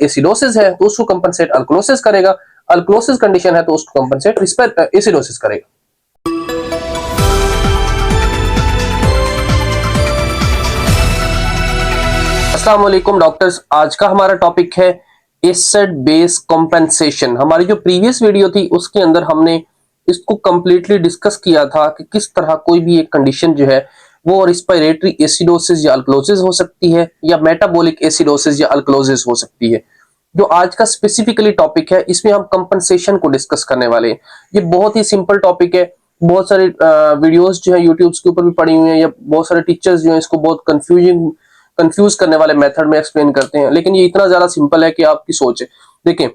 Acidosis है तो उसको कंपनसेट अल्कलोसिस करेगा, अल्कलोसिस कंडीशन है तो उसको कंपनसेट एसिडोसिस करेगा। अस्सलाम वालेकुम डॉक्टर्स, आज का हमारा टॉपिक है एसिड बेस कंपनसेशन। हमारी जो प्रीवियस वीडियो थी उसके अंदर हमने इसको कंप्लीटली डिस्कस किया था कि किस तरह कोई भी एक कंडीशन जो है वो रिस्पिरेटरी एसिडोसिस या अल्कलोसिस हो सकती है या मेटाबॉलिक एसिडोसिस या अल्कलोसिस हो सकती है। जो आज का स्पेसिफिकली टॉपिक है इसमें हम कंपनसेशन को डिस्कस करने वाले हैं। ये बहुत ही सिंपल टॉपिक है, बहुत सारे वीडियोस जो है यूट्यूब के ऊपर भी पड़ी हुई हैं या बहुत सारे टीचर्स जो है इसको बहुत कंफ्यूज करने वाले मेथड में एक्सप्लेन करते हैं, लेकिन ये इतना ज्यादा सिंपल है कि आपकी सोच है। देखें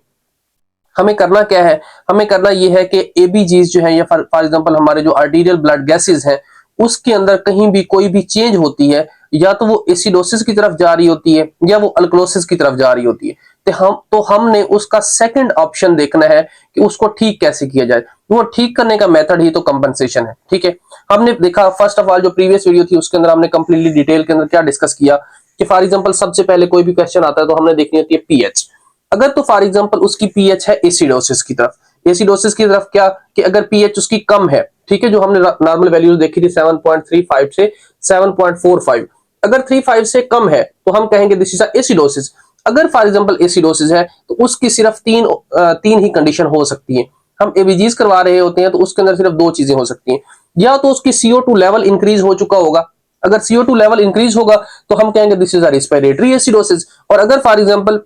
हमें करना क्या है, हमें करना ये है कि एबीजीज जो है या फॉर एग्जांपल हमारे जो आर्टीरियल ब्लड गैसेस हैं उसके अंदर कहीं भी कोई भी चेंज होती है, या तो वो एसिडोसिस की तरफ जा रही होती है या वो अल्कलोसिस की तरफ जा रही होती है, तो हमने उसका सेकंड ऑप्शन देखना है कि उसको ठीक कैसे किया जाए। वो ठीक करने का मेथड ही तो कंपनसेशन है। ठीक है, हमने देखा फर्स्ट ऑफ ऑल जो प्रीवियस वीडियो थी उसके अंदर हमने कंप्लीटली डिटेल के अंदर क्या डिस्कस किया कि फॉर एग्जांपल सबसे पहले कोई भी क्वेश्चन आता है तो हमने देखनी होती है पीएच। अगर तो फॉर एग्जांपल उसकी पीएच है एसिडोसिस की तरफ, एसिडोसिस की तरफ क्या कि अगर पीएच उसकी कम है, ठीक है, जो हमने नॉर्मल वैल्यूज देखी थी 7.35 से 7.45, अगर 35 से कम है तो हम कहेंगे दिस इज अ एसिडोसिस। अगर फॉर एग्जांपल एसिडोसिस है तो उसकी सिर्फ तीन ही कंडीशन हो सकती है। हम एबीजीज करवा रहे होते हैं तो उसके अंदर सिर्फ दो चीजें हो सकती हैं, या तो उसकी CO2 लेवल इंक्रीज हो चुका होगा, अगर CO2 लेवल इंक्रीज होगा तो हम कहेंगे this is a respiratory acidosis, और अगर फॉर एग्जांपल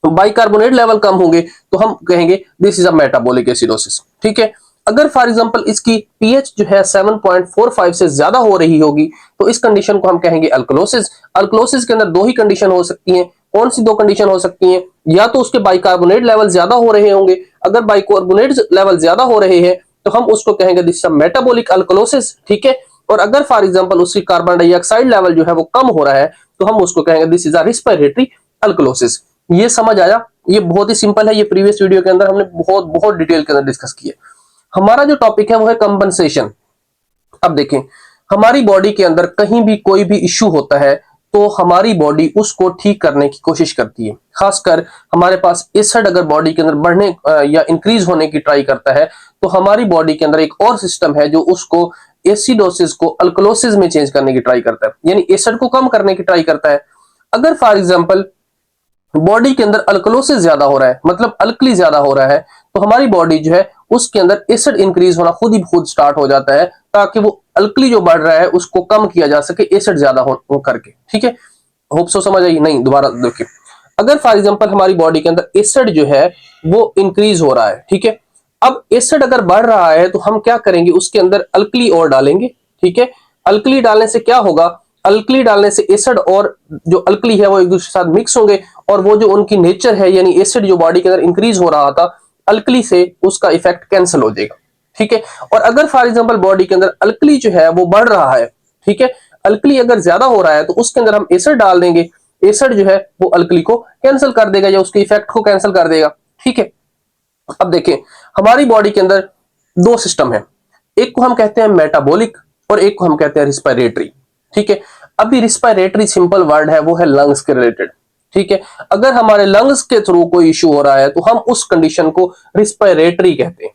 बाइकार्बोनेट लेवल कम होंगे तो हम कहेंगे this is a metabolic acidosis. ठीक है, अगर फॉर एग्जांपल इसकी पीएच जो है 7.45 से ज्यादा हो रही होगी तो इस कंडीशन को हम कहेंगे अल्कलोसिस। अल्कलोसिस के अंदर दो ही कंडीशन हो सकती हैं। कौन सी दो कंडीशन हो सकती हैं? या तो उसके बाइकार्बोनेट लेवल ज्यादा हो रहे होंगे, अगर बाइकार्बोनेट लेवल ज्यादा हो रहे हैं तो हम उसको कहेंगे this is a metabolic alkalosis. ठीक है, और अगर फॉर एग्जांपल उसकी कार्बन डाइऑक्साइड लेवल जो है वो कम हो रहा है तो हम उसको कहेंगे this is a respiratory alkalosis. ये समझ आया? ये बहुत ही सिंपल है, ये प्रीवियस वीडियो के अंदर हमने बहुत बहुत डिटेल के अंदर डिस्कस किया। हमारा जो टॉपिक है वो है कंपनसेशन। अब देखें हमारी बॉडी के अंदर कहीं भी कोई भी इश्यू होता है तो हमारी बॉडी उसको ठीक करने की कोशिश करती है। खासकर हमारे पास एसिड अगर बॉडी के अंदर बढ़ने या इंक्रीज होने की ट्राई करता है तो हमारी बॉडी के अंदर एक और सिस्टम है जो उसको एसिडोसिस को अल्कलोसिस में चेंज करने की ट्राई करता है, यानी एसिड को कम करने की ट्राई करता है। अगर फॉर एग्जांपल बॉडी के अंदर अल्कलोसिस ज्यादा हो रहा है, मतलब अल्कली ज्यादा हो रहा है, तो हमारी बॉडी जो है उसके अंदर एसिड इंक्रीज होना खुद ही खुद स्टार्ट हो जाता है ताकि वो अल्कली जो बढ़ रहा है उसको कम किया जा सके एसिड ज्यादा हो करके। ठीक है, होप सो समझ आई? नहीं, दोबारा देखिए, अगर फॉर एग्जांपल हमारी बॉडी के अंदर एसिड जो है वो इंक्रीज हो रहा है, ठीक है, अब एसिड अगर बढ़ रहा है तो हम क्या करेंगे, उसके अंदर अल्कली और डालेंगे। ठीक है, अल्कली डालने से क्या होगा, अल्कली डालने से एसिड और जो अल्कली है वो एक दूसरे के साथ मिक्स होंगे और वो जो उनकी नेचर है यानी एसिड जो बॉडी के अंदर इंक्रीज हो रहा था अल्कली से उसका इफेक्ट कैंसिल हो जाएगा। ठीक है, और अगर फॉर एग्जांपल बॉडी के अंदर अल्कली जो है वो बढ़ रहा है, ठीक है, अल्कली अगर ज्यादा हो रहा है तो उसके अंदर हम एसिड डाल देंगे, एसिड जो है वो अल्कली को कैंसिल कर देगा या उसके इफेक्ट को कैंसिल कर देगा। ठीक है, अब देखें हमारी बॉडी के अंदर दो सिस्टम है, एक को हम कहते हैं मेटाबॉलिक और एक को हम कहते हैं रिस्पिरेटरी। ठीक है, अभी रिस्पिरेटरी सिंपल वर्ड है, वो है लंग्स के रिलेटेड। ठीक है, अगर हमारे लंग्स के थ्रू कोई इश्यू हो रहा है तो हम उस कंडीशन को रिस्पिरेटरी कहते हैं,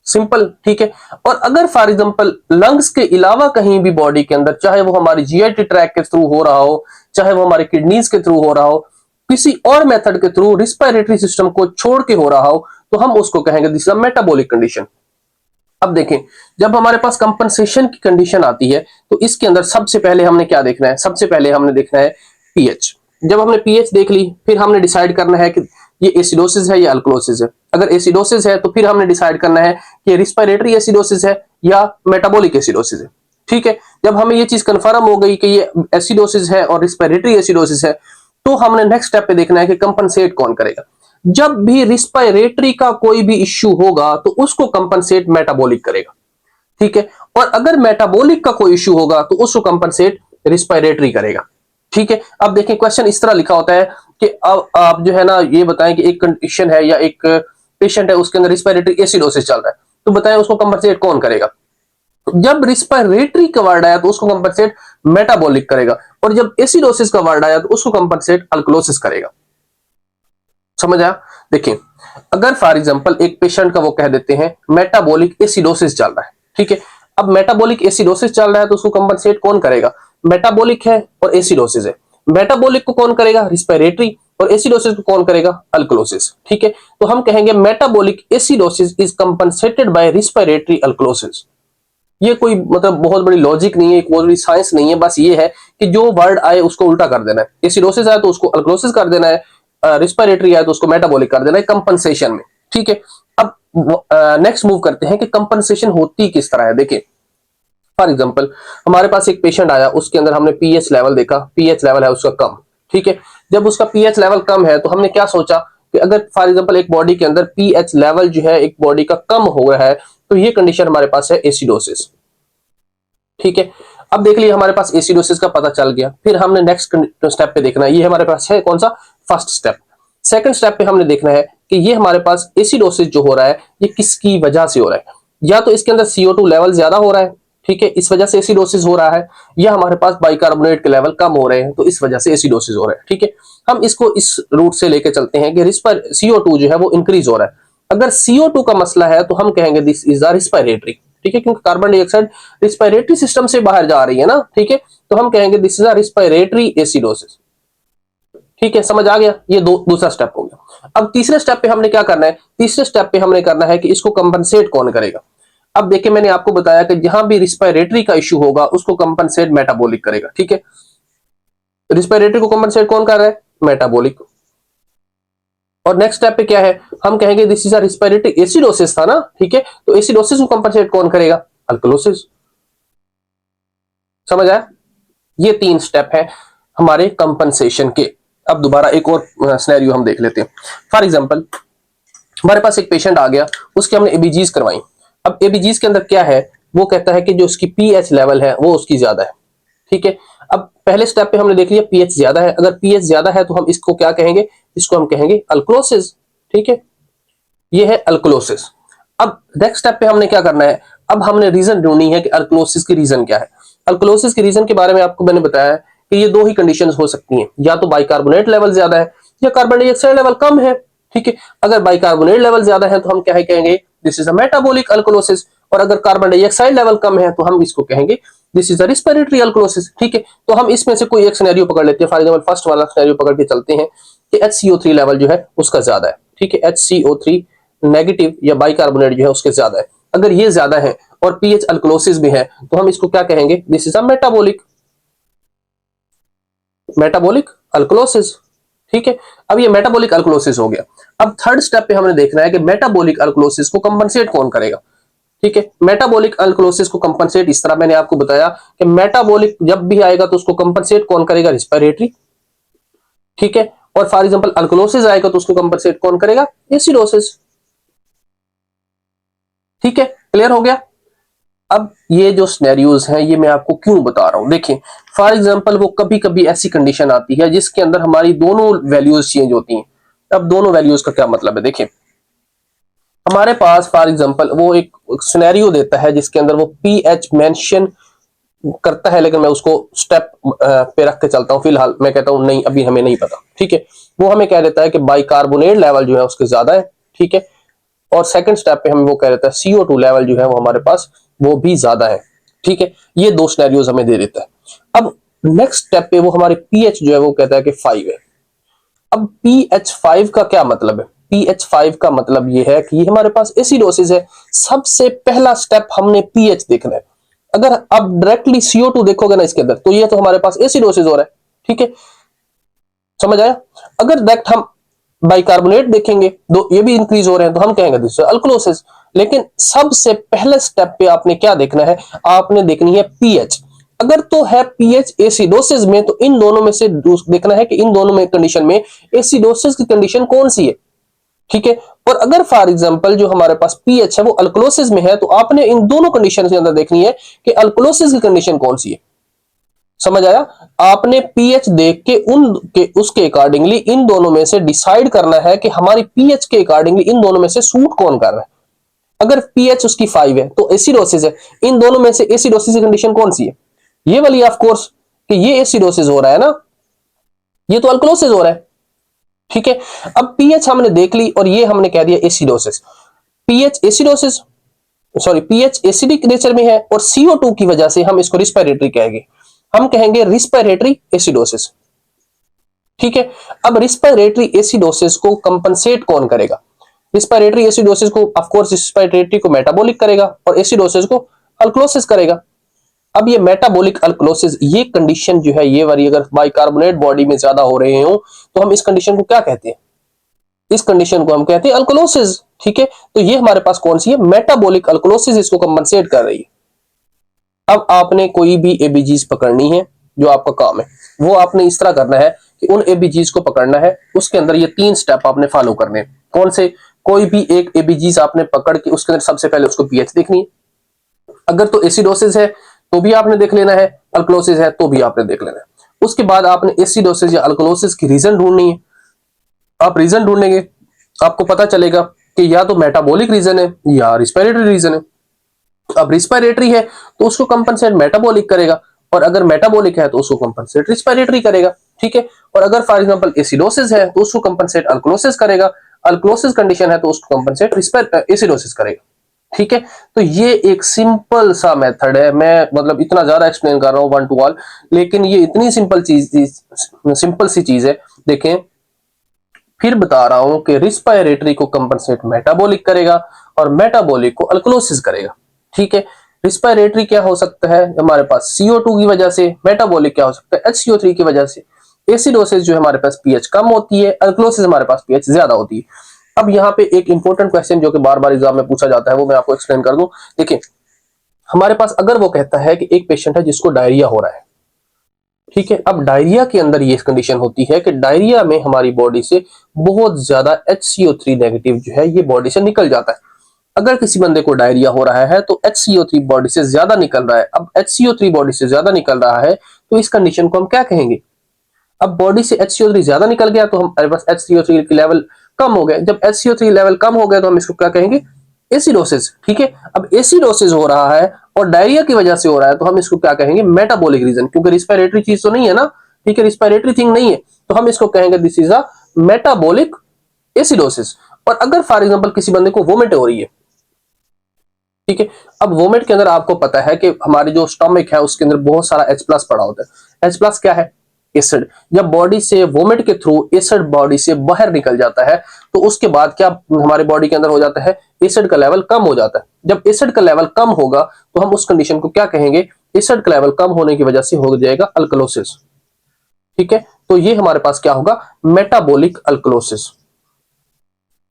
सिंपल। ठीक है, और अगर फॉर एग्जांपल लंग्स के अलावा कहीं भी बॉडी के अंदर, चाहे वो हमारी जीआईटी ट्रैक के थ्रू हो रहा हो, चाहे वो हमारे किडनीज के थ्रू हो रहा हो, किसी और मेथड के थ्रू रिस्पिरेटरी सिस्टम को छोड़ के हो रहा हो तो हम उसको कहेंगे this is a metabolic condition. अब देखें जब हमारे पास कंपनसेशन की कंडीशन आती है तो इसके अंदर सबसे पहले हमने क्या देखना है, सबसे पहले हमने देखना है पीएच। जब हमने पीएच देख ली फिर हमने डिसाइड करना है कि ये एसिडोसिस है या अल्कलोसिस है। अगर एसिडोसिस है तो फिर हमने डिसाइड करना है कि रिस्पिरेटरी एसिडोसिस है या मेटाबॉलिक एसिडोसिस है। ठीक है, जब हमें ये चीज कंफर्म हो गई कि ये एसिडोसिस है और रिस्पिरेटरी एसिडोसिस है तो हमने नेक्स्ट स्टेप पे देखना है कि कंपनसेट कौन करेगा। जब भी रिस्पिरेटरी का कोई भी इश्यू होगा तो उसको कंपनसेट मेटाबॉलिक करेगा। ठीक है, और अगर मेटाबॉलिक का कोई इश्यू होगा तो उसको कंपनसेट रिस्पिरेटरी करेगा। ठीक है, अब देखें क्वेश्चन इस तरह लिखा होता है कि अब आप जो है ना ये बताएं कि एक कंडीशन है या एक पेशेंट है उसके अंदर रिस्पिरेटरी एसिडोसिस चल रहा है, तो बताएं उसको कंपनसेट कौन करेगा। जब रिस्पिरेटरी का वर्ड आया तो उसको कंपनसेट मेटाबॉलिक करेगा, और जब एसिडोसिस का वर्ड आया तो उसको कंपनसेट अल्कलोसिस करेगा। समझ आया? देखिए, अगर फॉर एग्जांपल एक पेशेंट का वो कह देते हैं मेटाबॉलिक एसिडोसिस चल रहा है, ठीक है। अब मेटाबॉलिक एसिडोसिस चल रहा है तो उसको कंपनसेट कौन करेगा? मेटाबॉलिक है और एसिडोसिस है। मेटाबॉलिक को कौन करेगा? रिस्पिरेटरी। और एसिडोसिस को कौन करेगा? अल्कलोसिस। ठीक है, तो हम कहेंगे metabolic acidosis is compensated by respiratory alkalosis. ये कोई मतलब बहुत बड़ी लॉजिक नहीं है, एक बहुत बड़ी साइंस नहीं है, बस ये है कि जो वर्ड आए उसको उल्टा कर देना है। एसिडोसिस आए तो उसको अल्कलोसिस कर देना है, रिस्पिरेटरी आए तो उसको मेटाबॉलिक कर देना है कंपनसेशन में। ठीक है, अब नेक्स्ट मूव करते हैं कि कंपनसेशन होती किस तरह है। देखिए, फॉर एग्जांपल हमारे पास एक पेशेंट आया, उसके अंदर हमने पीएच लेवल देखा, पीएच लेवल है उसका कम। ठीक है, जब उसका पीएच लेवल कम है तो हमने क्या सोचा कि अगर फॉर एग्जांपल एक बॉडी के अंदर पीएच लेवल जो है एक बॉडी का कम हो रहा है तो ये कंडीशन हमारे पास है एसिडोसिस। ठीक है, अब देख लिया हमारे पास एसिडोसिस का पता चल गया। फिर हमने नेक्स्ट स्टेप पे देखना है, ये हमारे पास है कौन सा? First step. सेकंड स्टेप पे हमने देखना है कि ये हमारे पास एसिडोसिस जो हो रहा है ये किसकी वजह से हो रहा है। या तो इसके अंदर CO2 लेवल ज्यादा हो रहा है, ठीक है, इस वजह से एसिडोसिस हो रहा है, या हमारे पास बाइकार्बोनेट के लेवल कम हो रहे हैं तो इस वजह से एसिडोसिस हो रहा है। ठीक है, हम इसको इस रूट से लेके चलते हैं कि CO2 जो है वो इंक्रीज हो रहा है। अगर CO2 का मसला है तो हम कहेंगे दिस इज अ रिस्पिरेटरी। ठीक है, क्योंकि कार्बन डाइऑक्साइड रिस्पिरेटरी सिस्टम से बाहर जा रही है ना। ठीक है, तो हम कहेंगे this is a respiratory acidosis. ठीक है, समझ आ गया? ये दूसरा स्टेप हो गया। अब तीसरे स्टेप पे हमने क्या करना है? तीसरे स्टेप पे हमने करना है कि इसको कंपनसेट कौन करेगा। अब देखिए, मैंने आपको बताया कि जहां भी रिस्पिरेटरी का इश्यू होगा उसको कंपनसेट मेटाबॉलिक करेगा। ठीक है, रिस्पिरेटरी को कंपनसेट कौन कर रहा है? मेटाबॉलिक। और नेक्स्ट स्टेप पे क्या है? हम कहेंगे this is a respiratory acidosis था ना। ठीक है, तो एसिडोसिस को कंपनसेट कौन करेगा? अल्कलोसिस। समझ आया? ये 3 स्टेप है हमारे कंपनसेशन के। अब दोबारा एक और सिनेरियो हम देख लेते हैं। फॉर एग्जांपल हमारे पास एक पेशेंट आ गया, उसके हमने एबीजीज करवाई। अब एबीजीज के अंदर क्या है? वो कहता है कि जो उसकी पीएच लेवल है वो उसकी ज्यादा है। ठीक है, अब पहले स्टेप पे हमने देख लिया पीएच ज्यादा है। अगर पीएच ज्यादा है तो हम इसको क्या कहेंगे? इसको हम कहेंगे अल्कलोसिस। ठीक है, ये है अल्कलोसिस। अब नेक्स्ट स्टेप पे हमने क्या करना है? अब हमने रीजन ढूंढनी है कि अल्कलोसिस की रीजन क्या है। अल्कलोसिस के रीजन के बारे में आपको मैंने बताया है कि ये 2 ही कंडीशंस हो सकती हैं, या तो बाइकार्बोनेट लेवल ज्यादा है या कार्बन डाइऑक्साइड लेवल कम है। ठीक है, अगर बाइकार्बोनेट लेवल ज्यादा है तो हम क्या है कहेंगे this is a metabolic alkalosis, और अगर कार्बन डाइऑक्साइड लेवल कम है तो हम इसको कहेंगे this is a respiratory alkalosis. ठीक है, तो हम इसमें से कोई एक सिनेरियो पकड़ लेते हैं। फॉर एग्जांपल फर्स्ट वाला सिनेरियो पकड़ के चलते हैं कि HCO3 लेवल जो है उसका ज्यादा है। ठीक है, HCO3 नेगेटिव या बाइकार्बोनेट जो है उसके ज्यादा है। अगर ये ज्यादा है और पीएच अल्कलोसिस भी है तो हम इसको क्या कहेंगे? This is a metabolic metabolic alkalosis. ठीक है, अब ये मेटाबॉलिक अल्कलोसिस हो गया। अब थर्ड स्टेप पे हमने देखना है कि मेटाबॉलिक अल्कलोसिस को कंपनसेट कौन करेगा। ठीक है, मेटाबॉलिक अल्कलोसिस को कंपनसेट इस तरह मैंने आपको बताया कि मेटाबॉलिक जब भी आएगा तो उसको कंपनसेट कौन करेगा? रिस्पिरेटरी। ठीक है, और फॉर एग्जांपल अल्कलोसिस आएगा तो उसको कंपनसेट कौन करेगा? एसिडोसिस। ठीक है, क्लियर हो गया? अब ये जो सिनेरियोज हैं ये मैं आपको क्यों बता रहा हूं। देखिए, फॉर एग्जांपल वो कभी कभी ऐसी कंडीशन आती है जिसके अंदर हमारी दोनों वैल्यूज चेंज होती हैं। अब दोनों वैल्यूज का क्या मतलब है? देखिए, हमारे पास फॉर एग्जांपल वो एक सिनेरियो देता है जिसके अंदर वो पीएच मेंशन करता है, लेकिन मैं उसको स्टेप पे रख के चलता हूं। फिलहाल मैं कहता हूं नहीं, अभी हमें नहीं पता। ठीक है, वो हमें कह देता है कि बाइकार्बोनेट लेवल जो है उसके ज्यादा है। ठीक है, और सेकंड स्टेप पे हमें वो कह देता है CO2 लेवल जो है वो हमारे पास वो भी ज्यादा है। ठीक है, ये 2 सिनेरियोज हमें दे देता है। अब नेक्स्ट स्टेप पे वो हमारे पीएच जो है वो कहता है कि 5 है। अब pH 5 का क्या मतलब है? pH 5 का मतलब ये है कि ये हमारे पास एसिडोसिस है। सबसे पहला स्टेप हमने pH देखना है। अगर आप डायरेक्टली CO2 देखोगे ना इसके अंदर तो ये तो हमारे पास एसिडोसिस हो रहा है। ठीक है, समझ आया? अगर डायरेक्ट हम बाइकार्बोनेट देखेंगे तो ये भी इंक्रीज हो रहे हैं तो हम कहेंगे दिस अल्कलोसिस। लेकिन सबसे पहले स्टेप पे आपने क्या देखना है? आपने देखनी है पीएच। अगर तो है पीएच एसिडोसिस में तो इन दोनों में से देखना है कि इन दोनों में कंडीशन में एसिडोसिस की कंडीशन कौन सी है। ठीक है, और अगर फॉर एग्जांपल जो हमारे पास पीएच है वो अल्कलोसिस में है तो आपने इन दोनों कंडीशन के अंदर देखनी है कि अल्कलोसिस की कंडीशन कौन सी है। समझ आया? आपने पीएच देख के उसके अकॉर्डिंगली इन दोनों में से डिसाइड करना है कि हमारी पीएच के अकॉर्डिंगली इन दोनों में से सूट कौन कर रहा है। अगर पीएच उसकी 5 है तो एसिडोसिस है। इन दोनों में से एसिडोसिस की कंडीशन कौन सी है? ये वाली ऑफ कोर्स, कि ये एसिडोसिस हो रहा है ना, ये तो अल्कलोसिस हो रहा है। ठीक है, अब पीएच हमने देख ली और ये हमने कह दिया acidosis. PH acidosis, sorry pH acidic nature में है और CO2 की वजह से हम इसको रिस्पिरेटरी कहेंगे, हम कहेंगे रिस्पिरेटरी एसिडोसिस। ठीक है, अब रिस्पिरेटरी एसिडोसिस को कंपनसेट कौन करेगा? रिस्पिरेटरी एसिडोसिस को ऑफ कोर्स रिस्पिरेटरी को मेटाबॉलिक करेगा और एसिडोसिस को अल्कलोसिस करेगा। अब ये मेटाबॉलिक अल्कलोसिस, ये कंडीशन जो है ये वाली अगर बाइकार्बोनेट बॉडी में ज्यादा हो रहे हो तो हम इस कंडीशन को क्या कहते हैं? इस कंडीशन को हम कहते हैं अल्कलोसिस। ठीक है, तो ये हमारे पास कौन सी है? मेटाबॉलिक अल्कलोसिस इसको कंपनसेट कर रही है। अब आपने कोई भी एबीजीज पकड़नी है, जो आपका काम है वो आपने इस तरह करना है कि उन एबीजीज को पकड़ना है, उसके अंदर ये 3 स्टेप आपने फॉलो करने हैं। कौन से? कोई भी एक एबीजीज आपने पकड़ के उसके अंदर सबसे पहले उसको पीएच देखनी है। अगर तो एसिडोसिस है तो भी आपने देख लेना है, अल्कलोसिस है तो भी आपने देख लेना है। उसके बाद आपने एसिडोसिस या अल्कलोसिस की रीजन ढूंढनी है। आप रीजन ढूंढेंगे, आपको पता चलेगा कि या तो मेटाबॉलिक रीजन है या रिस्पिरेटरी रीजन है। अब रिस्पिरेटरी है तो उसको कंपनसेट मेटाबॉलिक करेगा, और अगर मेटाबॉलिक है तो उसको कंपनसेट रिस्पिरेटरी करेगा। ठीक है, और अगर फॉर एग्जांपल एसिडोसिस है तो उसको कंपनसेट अल्कलोसिस करेगा, अल्कलोसिस कंडीशन है तो उसको कंपनसेट एसिडोसिस करेगा। ठीक है, तो ये एक सिंपल सा मेथड है। मैं मतलब इतना ज्यादा एक्सप्लेन कर रहा हूं वन टू ऑल, लेकिन ये इतनी सिंपल सिंपल सी चीज है। देखें, फिर बता रहा हूं कि रिस्पिरेटरी को कंपनसेट मेटाबॉलिक करेगा और मेटाबॉलिक को अल्कलोसिस करेगा। ठीक है, रिस्पिरेटरी क्या हो सकता है हमारे पास CO2 की वजह से, मेटाबॉलिक क्या हो सकता है HCO3 की वजह से, एसिडोसिस जो हमारे पास पीएच कम होती है, अल्कलोसिस हमारे पास पीएच ज्यादा होती है। अब यहाँ पे एक इंपॉर्टेंट क्वेश्चन जो कि बार बार एग्जाम में पूछा जाता है वो मैं आपको एक्सप्लेन कर दूं। देखिए, हमारे पास अगर वो कहता है कि एक पेशेंट है जिसको डायरिया हो रहा है, ठीक है, अब डायरिया के अंदर ये कंडीशन होती है कि डायरिया में हमारी बॉडी से बहुत ज्यादा HCO3 नेगेटिव जो है ये बॉडी से निकल जाता है। अगर किसी बंदे को डायरिया हो रहा है तो HCO3 बॉडी से ज्यादा निकल रहा है। अब HCO3 बॉडी से ज्यादा निकल रहा है तो इस कंडीशन को हम क्या कहेंगे? अब बॉडी से HCO3 ज्यादा निकल गया तो हमारे पास HCO3 की लेवल कम हो गया। जब HCO3 लेवल कम हो गया तो हम इसको क्या कहेंगे? एसिडोसिस। ठीक है, अब एसिडोसिस हो रहा है और डायरिया की वजह से हो रहा है तो हम इसको क्या कहेंगे? मेटाबॉलिक रीजन, क्योंकि रिस्पिरेटरी चीज तो नहीं है ना। ठीक है, रिस्पिरेटरी थिंग नहीं है तो हम इसको कहेंगे this is a metabolic acidosis. और अगर फॉर एग्जांपल किसी बंदे को वोमिट हो रही है, ठीक है, अब वोमिट के अंदर आपको पता है कि हमारी जो स्टमक है उसके अंदर बहुत सारा H+ पड़ा होता है। H+ क्या है? एसिड। जब बॉडी से वोमिट के थ्रू एसिड बॉडी से बाहर निकल जाता है तो उसके बाद क्या हमारे बॉडी के अंदर हो जाता है? एसिड का लेवल कम हो जाता है। जब एसिड का लेवल कम होगा तो हम उस कंडीशन को क्या कहेंगे? एसिड का लेवल कम होने की वजह से हो जाएगा अल्कलोसिस। ठीक है, तो ये हमारे पास क्या होगा? Metabolic alkalosis.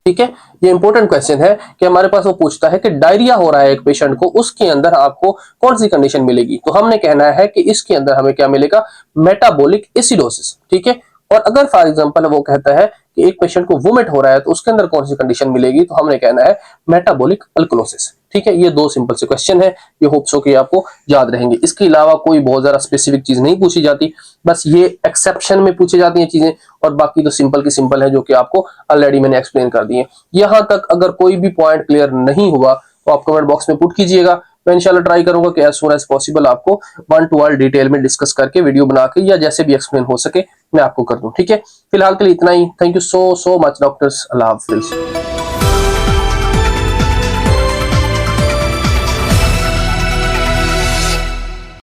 ठीक है, ये इंपॉर्टेंट क्वेश्चन है कि हमारे पास वो पूछता है कि डायरिया हो रहा है एक पेशेंट को, उसके अंदर आपको कौन सी कंडीशन मिलेगी? तो हमने कहना है कि इसके अंदर हमें क्या मिलेगा? Metabolic acidosis. ठीक है, और अगर फॉर एग्जांपल वो कहता है कि एक पेशेंट को वोमिट हो रहा है तो उसके अंदर कौन सी कंडीशन मिलेगी? तो हमने कहना है मेटाबॉलिक अल्कलोसिस। ठीक है, ये 2 सिंपल से क्वेश्चन है, ये होप सो कि आपको याद रहेंगे। इसके अलावा कोई बहुत ज्यादा स्पेसिफिक चीज नहीं पूछी जाती, बस ये एक्सेप्शन में पूछी जाती हैं चीजें, और बाकी तो सिंपल की सिंपल है जो कि आपको ऑलरेडी मैंने एक्सप्लेन कर दी है। यहां तक अगर कोई भी पॉइंट क्लियर नहीं हुआ तो आप कमेंट बॉक्स में पुट कीजिएगा। मैं इंशाल्लाह ट्राई करूंगा कि एज सून एज पॉसिबल आपको वन टू वन डिटेल में डिस्कस करके वीडियो बना के या जैसे भी एक्सप्लेन हो सके मैं आपको कर दूं। ठीक है, फिलहाल के लिए इतना ही। Thank you so much doctors. अल्लाह हाफिज।